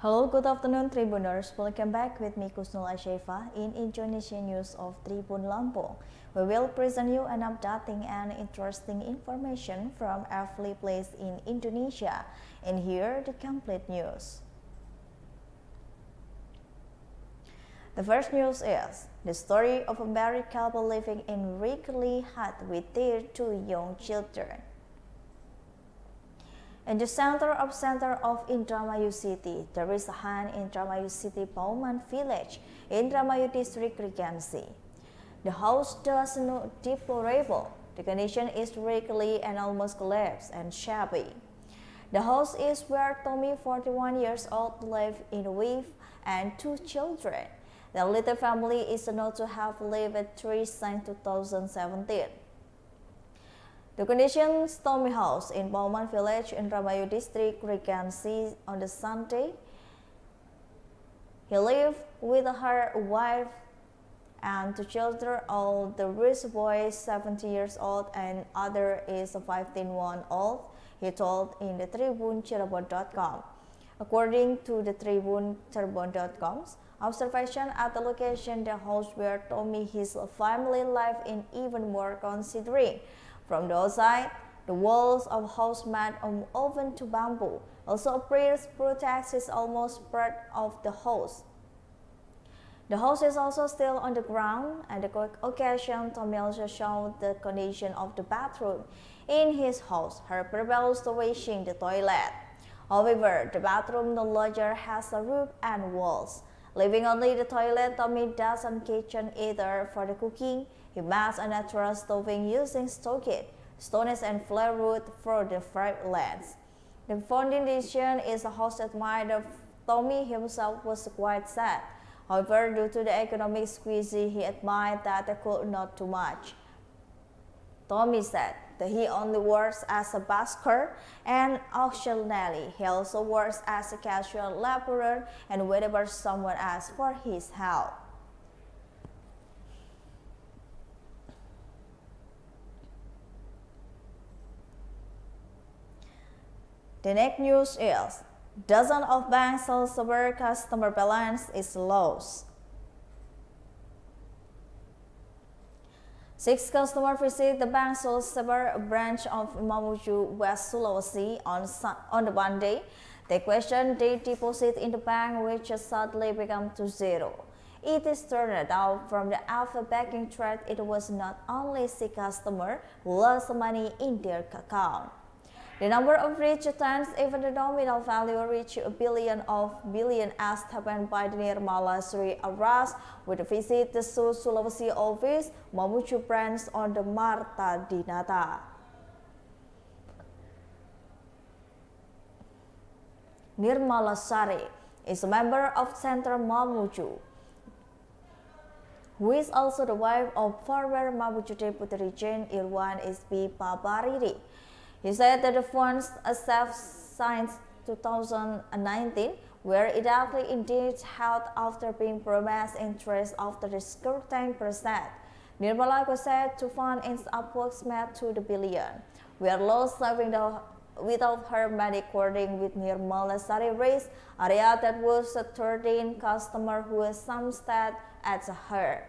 Hello, good afternoon, Tribuners. Welcome back with me, Kusnul Ashefa, in Indonesia News of Tribun Lampung. We will present you an updating and interesting information from every place in Indonesia. And here, the complete news. The first news is the story of a married couple living in Wrigley hut with their two young children. In the center of Indramayu City, there is a hut in Indramayu City Bauman Village, Indramayu District Regency. The house does look deplorable. The condition is wrinkly and almost collapsed and shabby. The house is where Tommy, 41 years old, lived in with and two children. The little family is known to have lived at 3 since 2017. The conditions Tommy house in Bauman Village in Indramayu District Regency on the Sunday. He lived with her wife and two children. All the rich boy is 70 years old and other is 15-month-old, he told in the Tribun Tribun.com. According to the Tribun Tribun.com's observation at the location, the house where Tommy his family lived in even more considering. From the outside, the walls of house made of oven to bamboo also appears protects almost part of the house. The house is also still on the ground, and the occasion Tommy also showed the condition of the bathroom in his house. Her proposed to washing the toilet. However, the bathroom no longer has a roof and walls. Leaving only the toilet, Tommy doesn't kitchen either for the cooking. He makes a natural stoving using stockade, stones and firewood for the firelands. The foundation is a house admired. Tommy himself was quite sad. However, due to the economic squeeze, he admitted that they could not too much. Tommy said that he only works as a busker and occasionally he also works as a casual laborer and whenever someone asks for his help. The next news is dozens of banks where customer balance is lost. 6 customers visit the Bank Sulawesi branch of Mamuju, West Sulawesi on the Monday. They questioned their deposit in the bank, which suddenly became to zero. It is turned out from the alpha banking threat it was not only 6 customers who lost money in their account. The number of rich tens, even the nominal value reached a billion as happened by the Nirmala Sri Aras with a visit to Sulawesi office, Mamuju branch on the Marta Dinata. Nirmala Sari is a member of Central Mamuju, who is also the wife of former Mamuju Deputy Regent Irwan SB Pabariri. He said that the funds saved since 2019 were exactly indeed held after being promised interest after the 10%. Nirmala was said to fund is approximate to the billion. We are lost saving without her money, according with Nirmala Sari raised area that was a 13 customer who has some stat at her.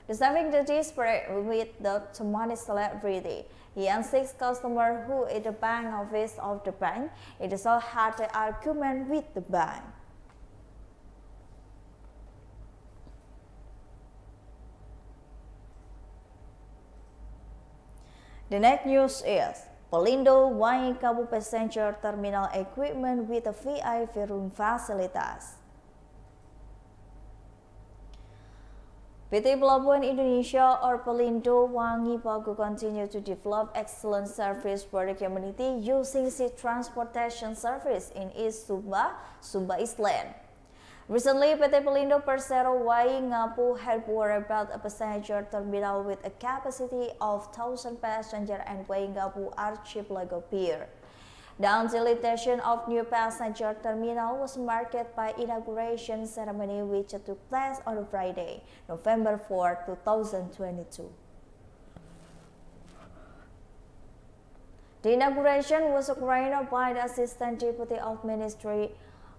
The saving the desperate with the money celebrity. He and 6 customers who at the bank office of the bank, it is all had an argument with the bank. The next news is Pelindo buying Kabu passenger terminal equipment with a VIP room facilitas. PT Pelabuhan Indonesia or Pelindo Wangi Pagu continue to develop excellent service for the community using sea transportation service in East Sumba, Sumba Island. Recently, PT Pelindo Persero Wangi Ngapu had worried about a passenger terminal with a capacity of 1,000 passengers and Wangi Ngapu Archipelago Pier. The utilization of new passenger terminal was marked by inauguration ceremony which took place on Friday, November 4, 2022. The inauguration was arranged by the Assistant Deputy of Ministry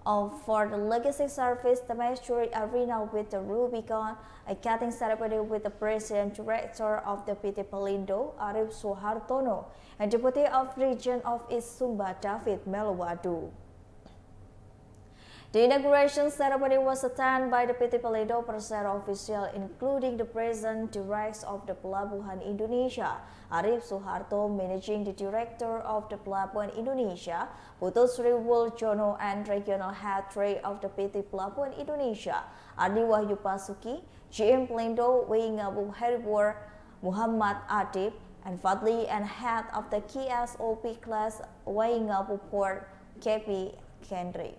for the logistic service demonstrate arena with the Rubicon, a cutting ceremony with the President Director of the PT Pelindo, Arif Suhartono, and Deputy of Region of East Sumba, David Melowadu. The inauguration ceremony was attended by the PT Pelindo Persero official, including the President Director of the Pelabuhan Indonesia, Arif Suharto, Managing the Director of the Pelabuhan Indonesia, Putu Sri Wuljono, and Regional Head 3 of the PT Pelabuhan Indonesia, Adi Wahyu Pasuki, GM Pelindo, Waingabu Heribur, Muhammad Adib, and Fadli, and Head of the KSOP class, Waingabu Port, KP Kendri.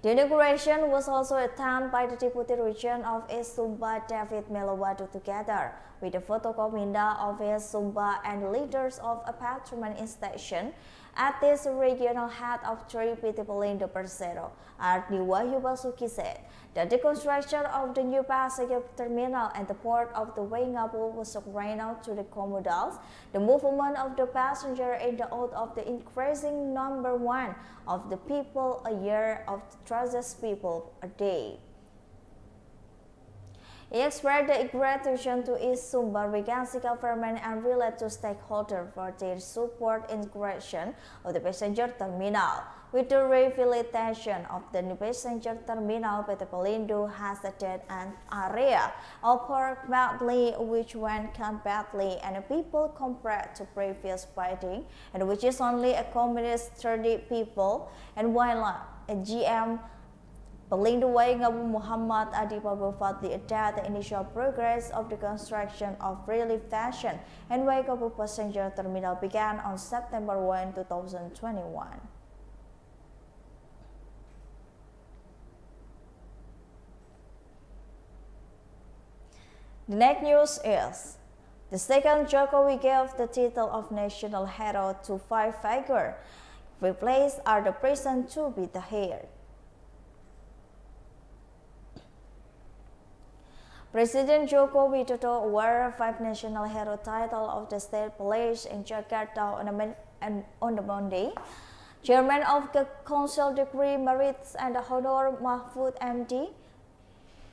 The inauguration was also attended by the Deputy Region of East Sumba, David Melowadu, together with the Fotokominda of East Sumba and leaders of a patrolman station. At this regional head of 3 PT Pelindo Persero, Ardi Wahyu Basuki said that the construction of the new passenger terminal and the port of the Waingabu was carried out to the commodals, the movement of the passenger in the oath of the increasing number one of the people a year of the thousands people a day. He expressed the gratitude to East Sumba Regency government and related to stakeholders for their support in creation of the passenger terminal. With the rehabilitation of the new passenger terminal, PT Pelindo has added an area of park badly which went badly and people compared to previous building, and which is only accommodates 30 people, and while a GM Pelindo Waingabu Muhammad Adi Fadli added the initial progress of the construction of relief station and Waingabu passenger terminal began on September 1, 2021. The next news is, the second Jokowi gave the title of national hero to 5 figures, replaced are the present to be the heir. President Jokowi Widodo wore 5 national hero title of the state placed in Jakarta on the Monday. Chairman of the Council Degree Merits and Honor Mahfud MD,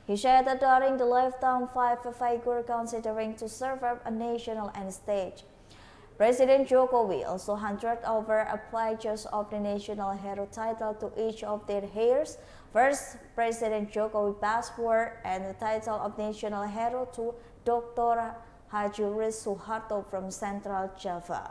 he said that during the lifetime 5 figures considering to serve a national and state. President Jokowi also handed over a pledges of the national hero title to each of their heirs. First, President Jokowi passport and the title of national hero to Dr. Haji Suharto from Central Java.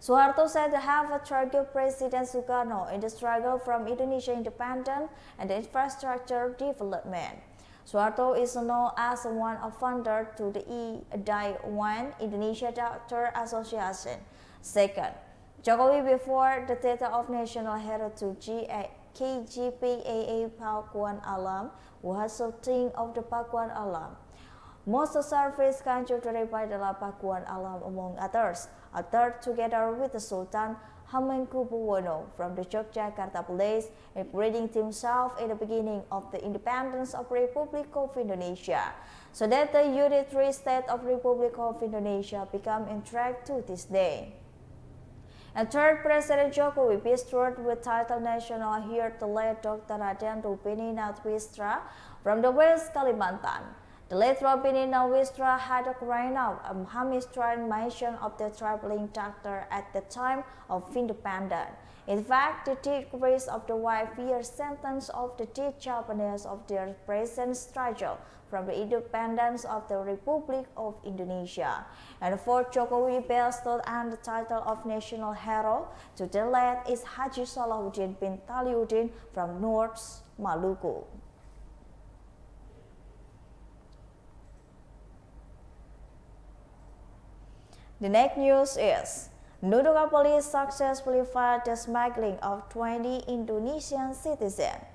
Suharto said to have a target President Sukarno in the struggle from Indonesia independence and the infrastructure development. Suharto is known as one of founder to the IDAI-1 Indonesia Doctor Association. Second, Jokowi before the title of national hero to KGPAA Pakuan Alam, who has shooting of the Pakuan Alam. Most service contributed by the Pakuan Alam, among others, are third together with the Sultan Hamengkubuwono from the Yogyakarta place, including himself in the beginning of the independence of Republic of Indonesia, so that the unitary state of Republic of Indonesia become intact to this day. And third, President Jokowi bestowed with title national hero the late Dr. Raden Rubini Natwistra from the West Kalimantan. The late Rubini Natwistra had a crown of a Hamistrian mention of the traveling doctor at the time of independence. In fact, the decrease of the 5-year sentence of the dead Japanese of their present struggle from the independence of the Republic of Indonesia. And fourth, Jokowi bestowed and the title of national hero to the late is Haji Salahuddin bin Taliuddin from North Maluku. The next news is, Nunukan police successfully fired the smuggling of 20 Indonesian citizens.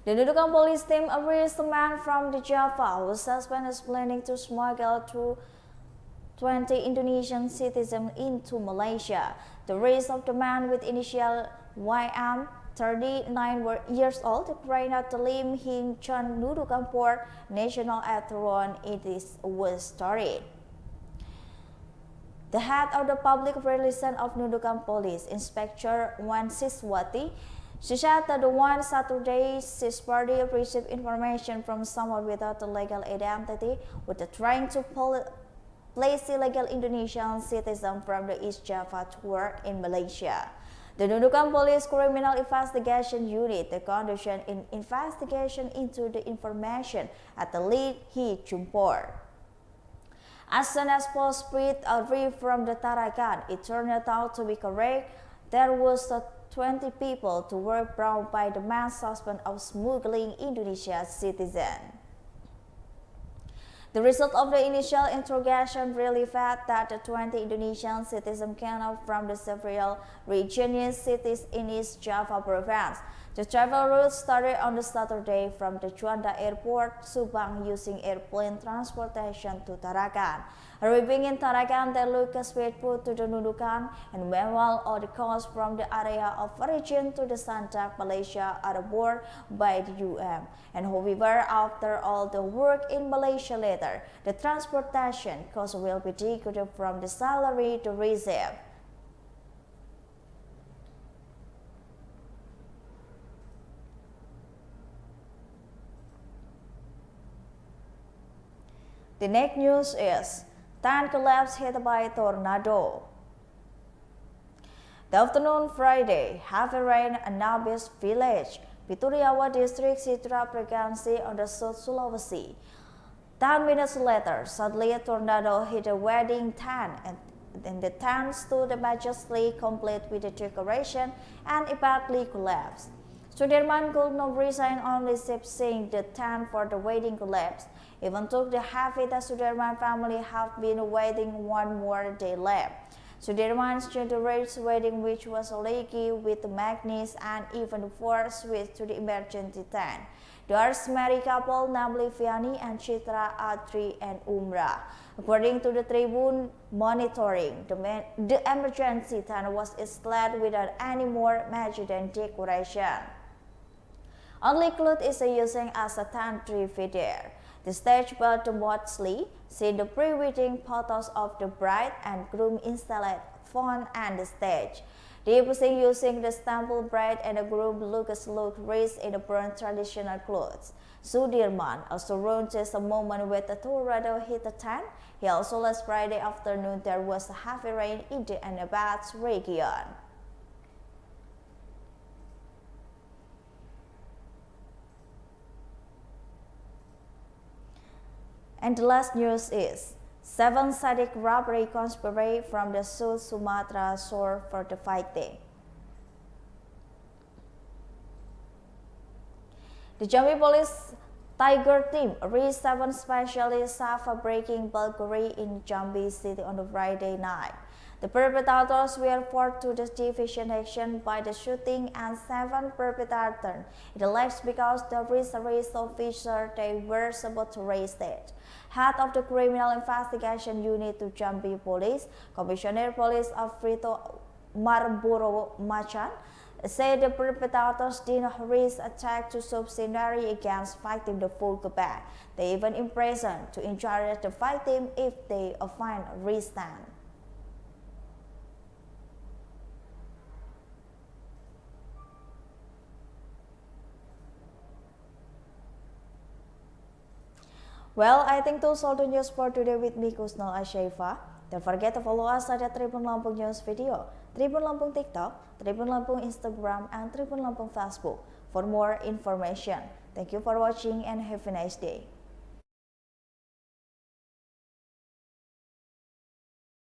The Nunukan police team arrested a man from the Java who suspected is planning to smuggle 20 Indonesian citizens into Malaysia. The arrest of the man with initial YM, 39 years old, carried out the Lim Hing Chun Nunukan Port National Atheron. It was started. The head of the Public Relations of Nunukan Police, Inspector Wan Siswati, she said that one Saturday, his party received information from someone without a legal identity with the trying to place illegal Indonesian citizens from the East Java to work in Malaysia. The Nunukan Police Criminal Investigation Unit conducted an investigation into the information at the lead he Jumpor. As soon as Postpeed arrived from the Tarakan, it turned out to be correct. There was 20 people to work brought by the man suspect of smuggling Indonesian citizen. The result of the initial interrogation revealed that the 20 Indonesian citizens came from the several regional cities in East Java province. The travel route started on the Saturday from the Juanda Airport, Subang, using airplane transportation to Tarakan. Arriving in Tarakan, they look faithful to the Nunukan and meanwhile all the coast from the area of origin to the Sandak, Malaysia are borne by the And however, after all the work in Malaysia later, the transportation cost will be deducted from the salary to receive. The next news is tank collapse hit by tornado. The afternoon Friday, heavy rain in Nabis village, Pituriawa district, Sitra Pregansi on the South Sulawesi. 10 minutes later, suddenly a tornado hit a wedding tent and the tent stood majestically complete with the decoration and it badly collapsed. Sudirman could not resign only seeing the tent for the wedding collapse. Even though the heavy the Sudirman family have been waiting one more day left. Sudirman's Chandler's wedding, which was leaky with magnets and even forced switch to the emergency tent. The married couple, namely Vianney and Chitra, Adri and Umrah. According to the Tribun monitoring, the emergency tent was installed without any more magic than decoration. Only cloth is using as a tent tree there. The stage built mostly see the pre-wedding photos of the bride and groom installed font and the stage. The posing using the stumble bride and the groom look rich in the burnt traditional clothes. Sudirman also wrote just a moment with the tornado hit the tent. He also last Friday afternoon there was a heavy rain in the Anabats region. And the last news is 7 Sadik robbery conspiracy from the South Sumatra shore for the fighting. The Jambi Police Tiger Team reached 7 specialists of breaking burglary in Jambi City on the Friday night. The perpetrators were forced to the division action by the shooting and 7 perpetrators in the legs because the research officer they were supposed to arrest it. Head of the Criminal Investigation Unit to Jambi Police, Commissioner Police Afrito Marburo Machan, said the perpetrators did not risk attack to subsidiary against fighting the full combat. They even imprisoned to encourage the fighting if they find resistance. Well, I think those are the news for today with me, Kusnal Ashaifa. Don't forget to follow us at the Tribun Lampung News video, Tribun Lampung TikTok, Tribun Lampung Instagram, and Tribun Lampung Facebook for more information. Thank you for watching and have a nice day.